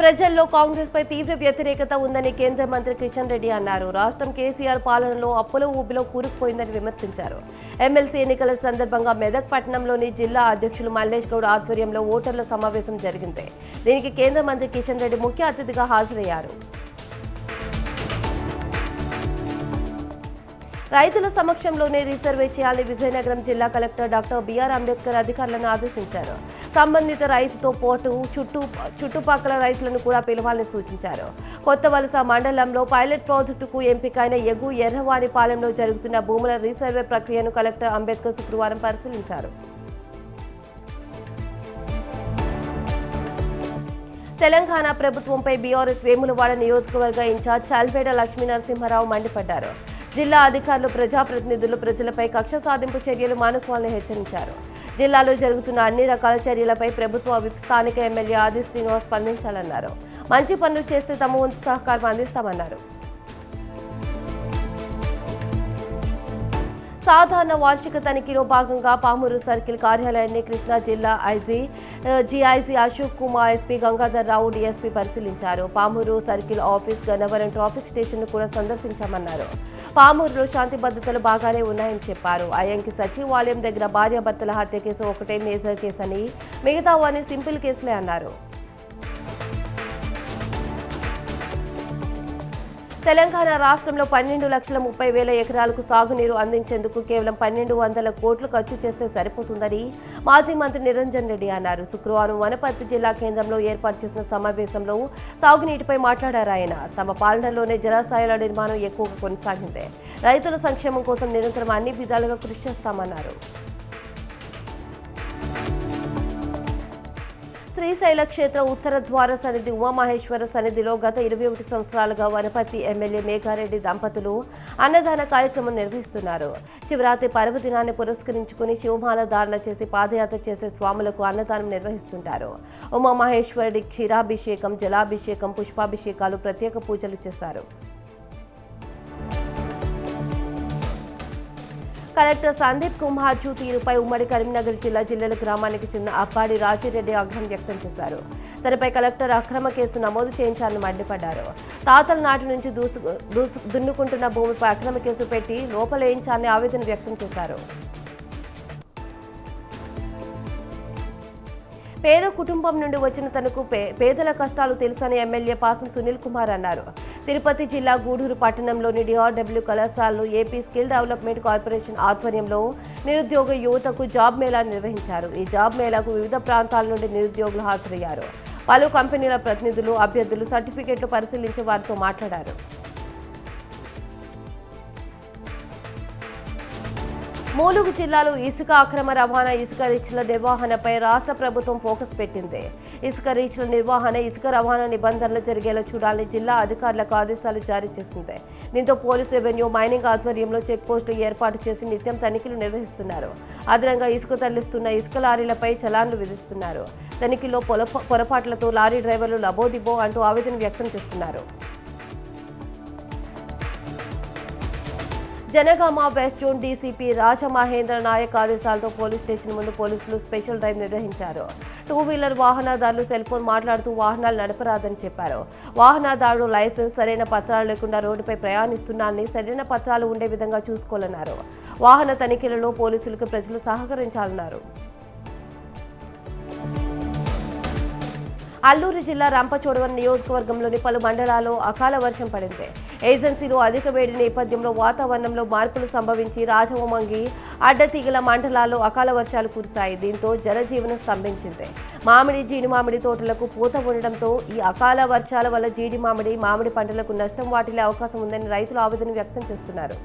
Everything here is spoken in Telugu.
ప్రజల్లో కాంగ్రెస్ పై తీవ్ర వ్యతిరేకత ఉందని కేంద్ర మంత్రి కిషన్ రెడ్డి అన్నారు. రాష్ట్రం కేసీఆర్ పాలనలో అప్పుల ఊబిలో కూరుకుపోయిందని విమర్శించారు. ఎమ్మెల్సీ ఎన్నికల సందర్భంగా మెదక్ పట్టణంలోని జిల్లా అధ్యక్షులు మల్లేష్ గౌడ్ ఆధ్వర్యంలో ఓటర్ల సమావేశం జరిగింది. దీనికి కేంద్ర మంత్రి కిషన్ రెడ్డి ముఖ్య అతిథిగా హాజరయ్యారు. రైతుల సమక్షంలోనే రీసర్వే చేయాలని విజయనగరం జిల్లా కలెక్టర్ డాక్టర్ బిఆర్ అంబేద్కర్ అధికారులను ఆదేశించారు. సంబంధిత రైతుతో పాటు చుట్టుపక్కల రైతులను కూడా పిలవాలని సూచించారు. కొత్తవలస మండలంలో పైలట్ ప్రాజెక్టుకు ఎంపికైన ఎగు ఎర్రవాణిపాలెంలో జరుగుతున్న భూముల రీసర్వే ప్రక్రియను కలెక్టర్ అంబేద్కర్ శుక్రవారం పరిశీలించారు. తెలంగాణ ప్రభుత్వంపై బీఆర్ఎస్ వేములవాడ నియోజకవర్గ ఇన్ఛార్జ్ చల్వేడ లక్ష్మీనరసింహారావు మండిపడ్డారు. జిల్లా అధికారులు ప్రజాప్రతినిధులు ప్రజలపై కక్ష సాధింపు చర్యలు మానుకోవాలని హెచ్చరించారు. జిల్లాలో జరుగుతున్న అన్ని రకాల చర్యలపై ప్రభుత్వ విప్ స్థానిక ఎమ్మెల్యే ఆది శ్రీనివాస్ స్పందించాలన్నారు. మంచి పనులు చేస్తే తమ వంతు సహకారం అందిస్తామన్నారు. సాధారణ వార్షిక తనిఖీలో భాగంగా పామూరు సర్కిల్ కార్యాలయాన్ని కృష్ణా జిల్లా జీఐజీ అశోక్ కుమార్, ఎస్పీ గంగాధర్ రావు, డీఎస్పీ పరిశీలించారు. Pamuru circle office, Gannavaram traffic station కూడా సందర్శించామన్నారు. పామూరులో శాంతి భద్రతలు బాగానే ఉన్నాయని చెప్పారు. అయ్యంకి సచివాలయం దగ్గర భార్యాభర్తల హత్య కేసు ఒకటే మేజర్ కేసు అని, మిగతావన్నీ సింపుల్ కేసులే అన్నారు. తెలంగాణ రాష్ట్రంలో 12,30,000 ఎకరాలకు సాగునీరు అందించేందుకు కేవలం 1,200 కోట్లు ఖర్చు చేస్తే సరిపోతుందని మాజీ మంత్రి నిరంజన్ రెడ్డి అన్నారు. శుక్రవారం వనపర్తి జిల్లా కేంద్రంలో ఏర్పాటు చేసిన సమావేశంలో సాగునీటిపై మాట్లాడారు ఆయన. తమ పాలనలోనే జలాశయాల నిర్మాణం ఎక్కువగా కొనసాగింది. రైతుల సంక్షేమం కోసం నిరంతరం అన్ని విధాలుగా కృషి చేస్తామన్నారు. శ్రీశైల క్షేత్ర ఉత్తర ద్వార సన్నిధి ఉమామహేశ్వర సన్నిధిలో గత 21 సంవత్సరాలుగా వనపర్తి ఎమ్మెల్యే మేఘారెడ్డి దంపతులు అన్నదాన కార్యక్రమం నిర్వహిస్తున్నారు. శివరాత్రి పర్వదినాన్ని పురస్కరించుకుని శివమాల ధారణ చేసి పాదయాత్ర చేసే స్వాములకు అన్నదానం నిర్వహిస్తుంటారు. ఉమామహేశ్వరుడి క్షీరాభిషేకం, జలాభిషేకం, పుష్పాభిషేకాలు, ప్రత్యేక పూజలు చేశారు. కలెక్టర్ సందీప్ కుమార్ తీరుపై ఉమ్మడి కరీంనగర్ జిల్లా గ్రామానికి చెందిన అప్పాడి రాజిరెడ్డి ఆగ్రహం వ్యక్తం చేశారు. తనపై కలెక్టర్ అక్రమ కేసు నమోదు చేయించాలని మండిపడ్డారు. తాతల నాటి నుంచి దున్నుకుంటున్న భూమిపై అక్రమ కేసు పెట్టి లోపలేయించాలని ఆవేదన వ్యక్తం చేశారు. పేద కుటుంబం నుండి వచ్చిన తనకు పేదల కష్టాలు తెలుసని ఎమ్మెల్యే పాసం సునీల్ కుమార్ అన్నారు. తిరుపతి జిల్లా గూడూరు పట్టణంలోని డిఆర్డబ్ల్యూ కళాశాలలో ఏపీ స్కిల్ డెవలప్మెంట్ కార్పొరేషన్ ఆధ్వర్యంలో నిరుద్యోగ యువతకు జాబ్ మేళా నిర్వహించారు. ఈ జాబ్ మేళాకు వివిధ ప్రాంతాల నుండి నిరుద్యోగులు హాజరయ్యారు. పలు కంపెనీల ప్రతినిధులు, అభ్యర్థులు సర్టిఫికెట్లు పరిశీలించి వారితో మాట్లాడారు. ములుగు జిల్లాలో ఇసుక అక్రమ రవాణా, ఇసుక రీచ్ల నిర్వహణపై రాష్ట్ర ప్రభుత్వం ఫోకస్ పెట్టింది. ఇసుక రీచ్ల నిర్వహణ, ఇసుక రవాణా నిబంధనలు జరిగేలా చూడాలని జిల్లా అధికారులకు ఆదేశాలు జారీ చేసింది. దీంతో పోలీస్, రెవెన్యూ, మైనింగ్ ఆధ్వర్యంలో చెక్ పోస్టులు ఏర్పాటు చేసి నిత్యం తనిఖీలు నిర్వహిస్తున్నారు. అదనంగా ఇసుక తరలిస్తున్న ఇసుక లారీలపై చలాన్లు విధిస్తున్నారు. తనిఖీలో పొరపాట్లతో లారీ డ్రైవర్లు లబోదిబో అంటూ ఆవేదన వ్యక్తం చేస్తున్నారు. Jangaon west zone DCP Rajamahendra Nayak ఆదేశాలతో పోలీస్ స్టేషన్ ముందు పోలీసులు స్పెషల్ డ్రైవ్ నిర్వహించారు. 2-వీలర్ వాహనదారులు సెల్ ఫోన్ మాట్లాడుతూ వాహనాలు నడపరాదని చెప్పారు. వాహనదారుడు లైసెన్స్, సరైన పత్రాలు లేకుండా రోడ్డుపై ప్రయాణిస్తున్నారని, సరైన పత్రాలు ఉండే విధంగా చూసుకోవాలన్నారు. వాహన తనిఖీలలో పోలీసులకు ప్రజలు సహకరించాలన్నారు. అల్లూరు జిల్లా రంపచోడవరం నియోజకవర్గంలోని పలు మండలాల్లో అకాల వర్షం పడింది. ఏజెన్సీలో అధిక వేడి నేపథ్యంలో వాతావరణంలో మార్పులు సంభవించి రాజవమంగి, అడ్డతీగల మండలాల్లో అకాల వర్షాలు కురిశాయి. దీంతో జనజీవనం స్తంభించింది. మామిడి, జీడి మామిడి తోటలకు పూత ఉండడంతో ఈ అకాల వర్షాల వల్ల జీడి మామిడి పంటలకు నష్టం వాటిల్లే అవకాశం ఉందని రైతులు ఆవేదన వ్యక్తం చేస్తున్నారు.